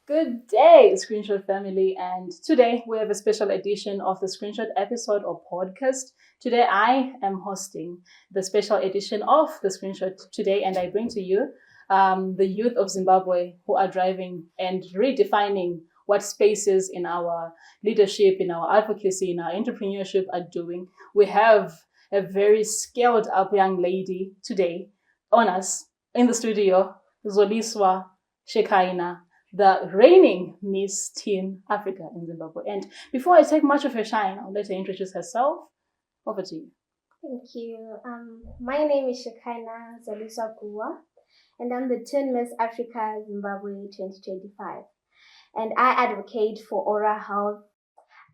Good day, Screenshot family, and today we have a special edition of the Screenshot episode or podcast. Today I am hosting the special edition of the Screenshot today, and I bring to you the youth of Zimbabwe who are driving and redefining what spaces in our leadership, in our advocacy, in our entrepreneurship are doing. We have a very scaled up young lady today on us in the studio, Zoliswa Shekinah, the reigning Miss Teen Africa in Zimbabwe. And before I take much of her shine, I'll let her introduce herself. Over to you. Thank you. My name is Shekinah Zoliswa Guhwa, and I'm the Teen Miss Africa Zimbabwe 2025. And I advocate for oral health,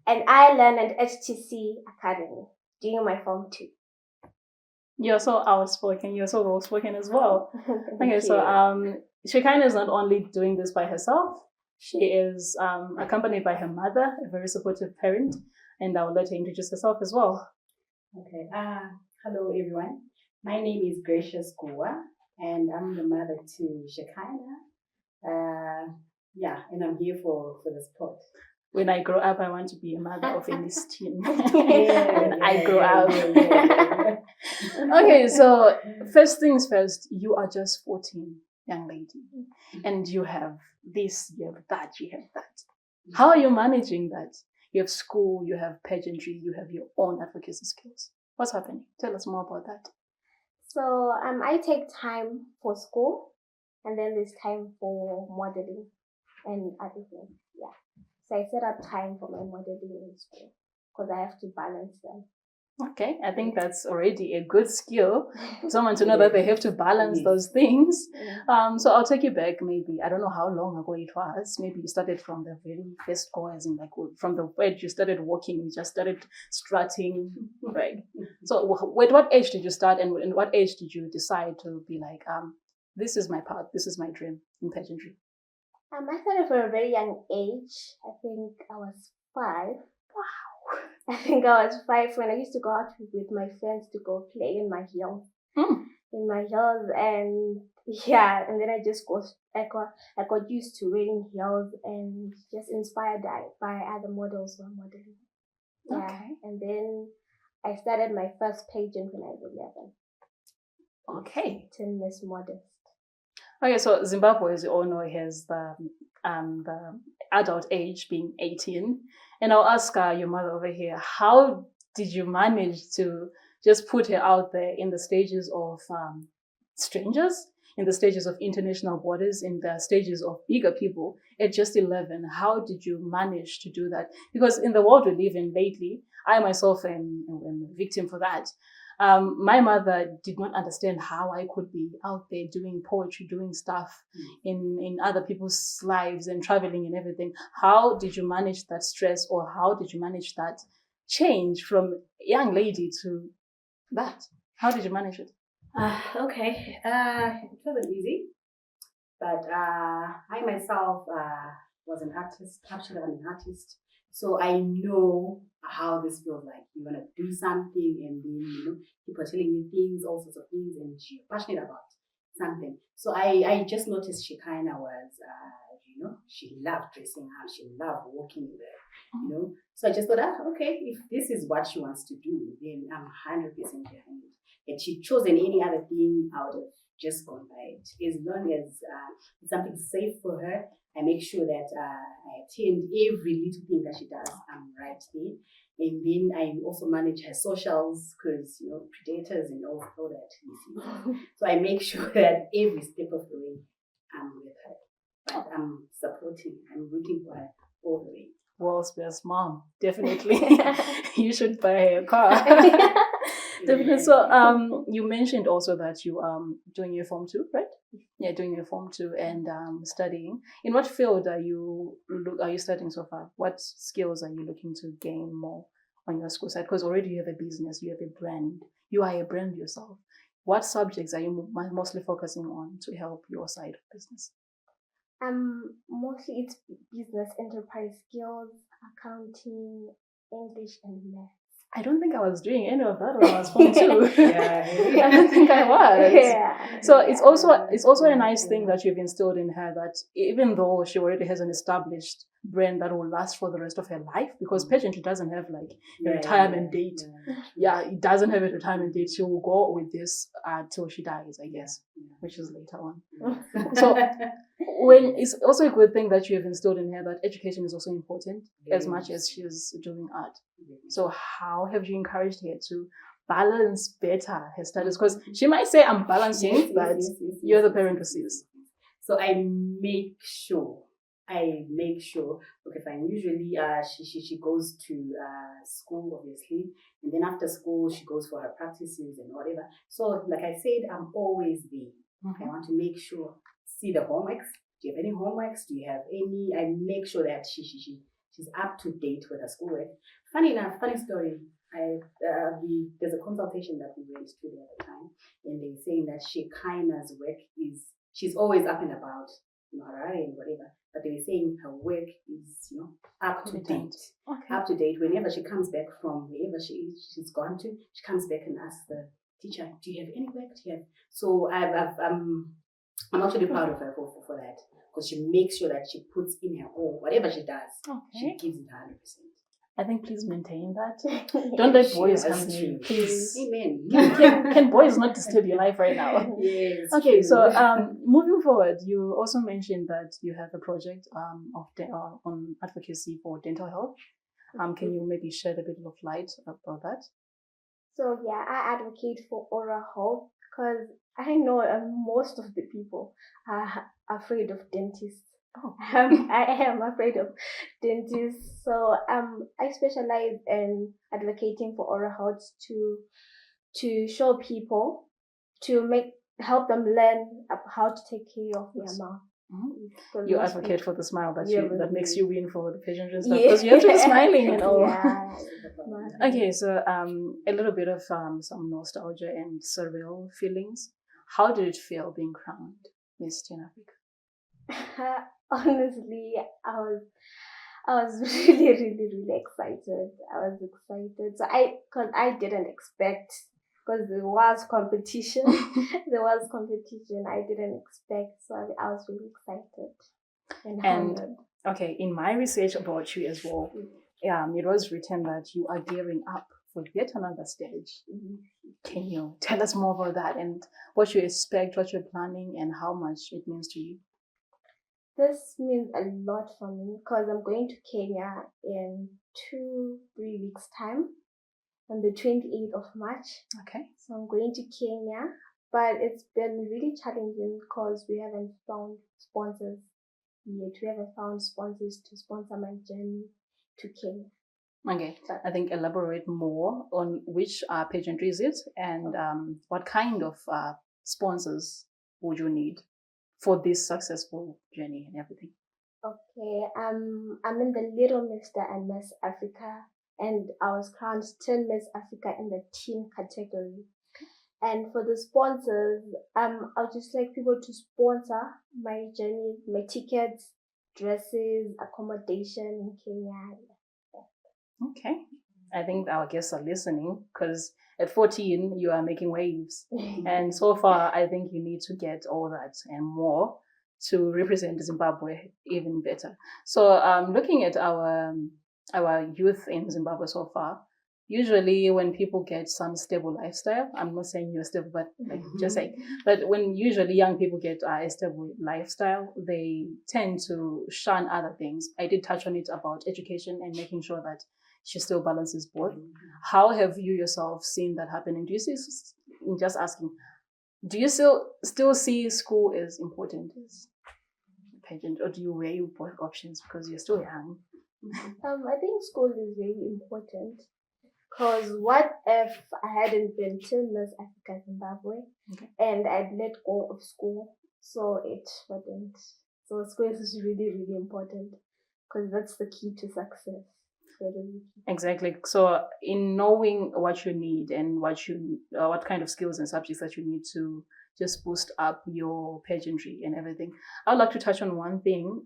and I learn at HTC Academy, doing my Form 2. You're so outspoken. You're so well-spoken as well. Okay, you. so Shekinah is not only doing this by herself. She is accompanied by her mother, a very supportive parent, and I'll let her introduce herself as well. Okay. Hello, everyone. My name is Gracious Guhwa, and I'm the mother to Shekinah. And I'm here for the sport. When I grow up, I want to be a mother of a Miss Teen. When I grow up. Okay, so first things first, you are just 14, young lady, and you have this, you have that, you have that. How are you managing that? You have school, you have pageantry, you have your own advocacy skills. What's happening? Tell us more about that. So I take time for school, and then there's time for modeling and other things. Yeah. So I set up time for my modeling in school because I have to balance them. Okay, I think that's already a good skill for someone to know that they have to balance those things. So I'll take you back maybe, I don't know how long ago it was. Maybe you started from the very first go, as in like from the word you started walking, you just started strutting, right? So at what age did you start, and at what age did you decide to be like, this is my path, this is my dream in pageantry? I started from a very young age. I think I was 5. Wow. I think I was 5 when I used to go out with my friends to go play in my heels. In my heels, and then I just I got used to wearing heels and just inspired by other models who are modeling. Yeah. Okay. And then I started my first pageant when I was 11. Okay. Teen Miss Modest. Okay, so Zimbabwe, as you all know, has the adult age being 18. And I'll ask your mother over here, how did you manage to just put her out there in the stages of strangers, in the stages of international borders, in the stages of bigger people at just 11? How did you manage to do that? Because in the world we live in lately, I myself am a victim for that. My mother did not understand how I could be out there doing poetry, doing stuff in other people's lives and traveling and everything. How did you manage that stress, or how did you manage that change from young lady to that? How did you manage it? Okay. It wasn't easy, but I myself was an artist. Actually, I'm an artist. So I know how this feels like. You want to do something, and then people are telling you things, all sorts of things, and you're passionate about something. So I just noticed Shekinah was, she loved dressing up, she loved walking there, So I just thought, okay, if this is what she wants to do, then I'm 100% behind it. And she chosen any other thing, I would have just gone by it. As long as it's something safe for her, I make sure that I attend every little thing that she does. I'm right there. And then I also manage her socials because, predators and all that. So I make sure that every step of the way I'm with her. But I'm supporting, I'm rooting for her all the way. World's best mom, definitely. You should buy her a car. Definitely. So you mentioned also that you doing your Form 2, right? Yeah, doing your Form 2 and studying. In what field are you studying so far? What skills are you looking to gain more on your school side? Because already you have a business, you have a brand. You are a brand yourself. What subjects are you mostly focusing on to help your side of business? Mostly it's business enterprise skills, accounting, English, and math. I don't think I was doing any of that when I was Form 2. Yeah. I don't think I was. Yeah. So it's also a nice thing that you've instilled in her, that even though she already has an established brand that will last for the rest of her life, because pageantry doesn't have like a retirement date. Yeah, it doesn't have a retirement date. She will go with this till she dies, I guess, which is later on. So when it's also a good thing that you have instilled in her that education is also important as much as she's doing art. So how have you encouraged her to balance better her studies? Because she might say I'm balancing, but you're the parent who sees. So I make sure. Okay, fine. Usually, she goes to school, obviously, and then after school she goes for her practices and whatever. So, like I said, I'm always there. I want to make sure. See the homeworks. Do you have any homeworks? Do you have any? I make sure that she's up to date with her schoolwork. Funny enough, funny story. There's a consultation that we went to the other time, and they were saying that Shekinah's work is she's always up and about, Harare and whatever. But they were saying her work is, up to date. Okay. Up to date. Whenever she comes back from wherever she's gone to, she comes back and asks the teacher, "Do you have any work? Do you have?" So I'm actually proud of her for that, because she makes sure that she puts in her all, whatever she does, she gives it 100%. I think please maintain that. Don't let boys come in, please. Amen. Can boys not disturb your life right now? Yes. Okay, true. so moving forward, you also mentioned that you have a project on advocacy for dental health. Can you maybe shed a bit of light about that? So yeah, I advocate for oral health because I know most of the people are afraid of dentists. I am afraid of dentists. So I specialize in advocating for oral health to show people, to help them learn how to take care of their mouth. Mm-hmm. You advocate for the smile that makes you win for the patients and stuff, because you have to be smiling and all. Yeah. Okay, so a little bit of some nostalgia and surreal feelings. How did it feel being crowned Miss Teen Africa? Honestly, I was really, really, really excited. I was excited. So because I didn't expect, because there was competition. I didn't expect, so I was really excited and honored. Okay, in my research about you as well, it was written that you are gearing up for yet another stage. Mm-hmm. Can you tell us more about that and what you expect, what you're planning, and how much it means to you? This means a lot for me because I'm going to Kenya in 2-3 weeks' time on the 28th of March. Okay. So I'm going to Kenya, but it's been really challenging because we haven't found sponsors yet. We haven't found sponsors to sponsor my journey to Kenya. Okay, I think elaborate more on which pageantry is it and what kind of sponsors would you need for this successful journey and everything? Okay, I'm in the Little Mr. and Miss Africa, and I was crowned Teen Miss Africa in the teen category. And for the sponsors, I'll just like people to sponsor my journey, my tickets, dresses, accommodation in Kenya. Okay, I think our guests are listening because at 14 you are making waves, and so far I think you need to get all that and more to represent Zimbabwe even better. So looking at our youth in Zimbabwe so far, usually when people get some stable lifestyle, I'm not saying you're stable, but just saying, but when usually young people get a stable lifestyle, they tend to shun other things. I did touch on it about education and making sure that she still balances both. How have you yourself seen that happening? Do you see, just asking, do you still see school as important as pageant, or do you weigh both options because you're still young? I think school is very important because what if I hadn't been Teen Miss Africa Zimbabwe and I'd let go of school? So it wouldn't. So school is really, really important because that's the key to success. Exactly. So in knowing what you need and what kind of skills and subjects that you need to just boost up your pageantry and everything, I'd like to touch on one thing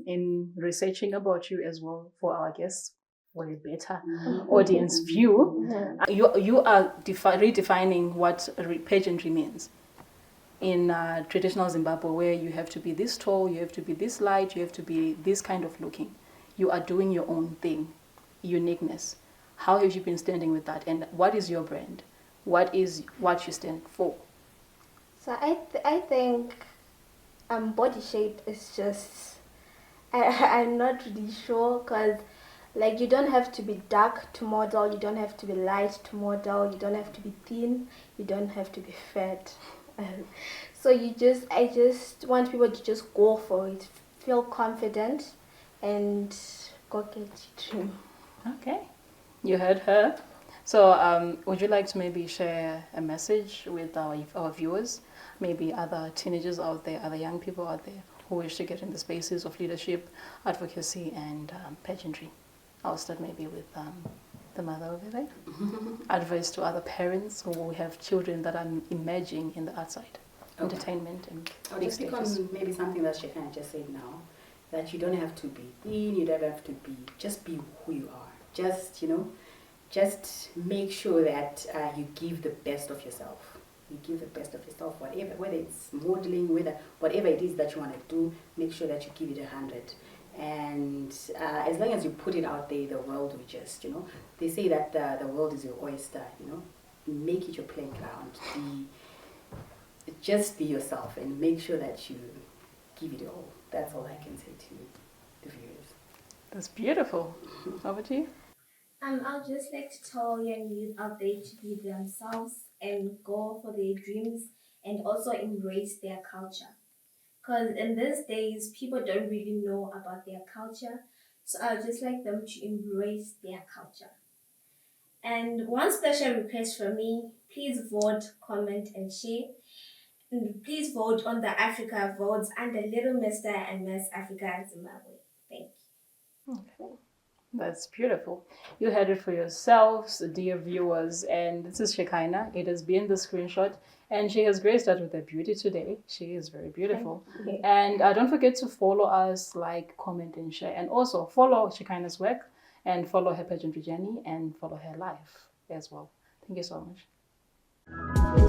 in researching about you as well for our guests. for a better audience view, you are redefining what pageantry means. In traditional Zimbabwe, where you have to be this tall, you have to be this light, you have to be this kind of looking. You are doing your own thing, uniqueness. How have you been standing with that? And what is your brand? What is what you stand for? So I think body shape is just, I'm not really sure, because like you don't have to be dark to model, you don't have to be light to model, you don't have to be thin, you don't have to be fat. So I just want people to just go for it, feel confident, and go get your dream. Okay, you heard her. So would you like to maybe share a message with our viewers, maybe other teenagers out there, other young people out there who wish to get in the spaces of leadership, advocacy, and pageantry? I'll start maybe with the mother over there. Advice to other parents who have children that are emerging in the outside, entertainment and I'll big just pick stages. on maybe something that Shekinah just said now, that you don't have to be thin, you don't have to be, just be who you are. Just, just make sure that you give the best of yourself. You give the best of yourself, whether it's modeling, whatever it is that you want to do, make sure that you give it 100. And as long as you put it out there, the world will just, they say that the world is your oyster, make it your playground. Just be yourself and make sure that you give it all. That's all I can say to the viewers. That's beautiful. Over to you. I'd just like to tell young youth out there to be themselves and go for their dreams, and also embrace their culture. Because in these days, people don't really know about their culture. So I'd just like them to embrace their culture. And one special request from me, please vote, comment, and share. And please vote on the Africa Votes under Little Mr. and Miss Africa Zimbabwe. Thank you. Okay. That's beautiful. You heard it for yourselves, dear viewers. And this is Shekinah. It has been the screenshot. And she has graced us with her beauty today. She is very beautiful. And don't forget to follow us, like, comment, and share. And also follow Shekinah's work and follow her pageantry journey and follow her life as well. Thank you so much.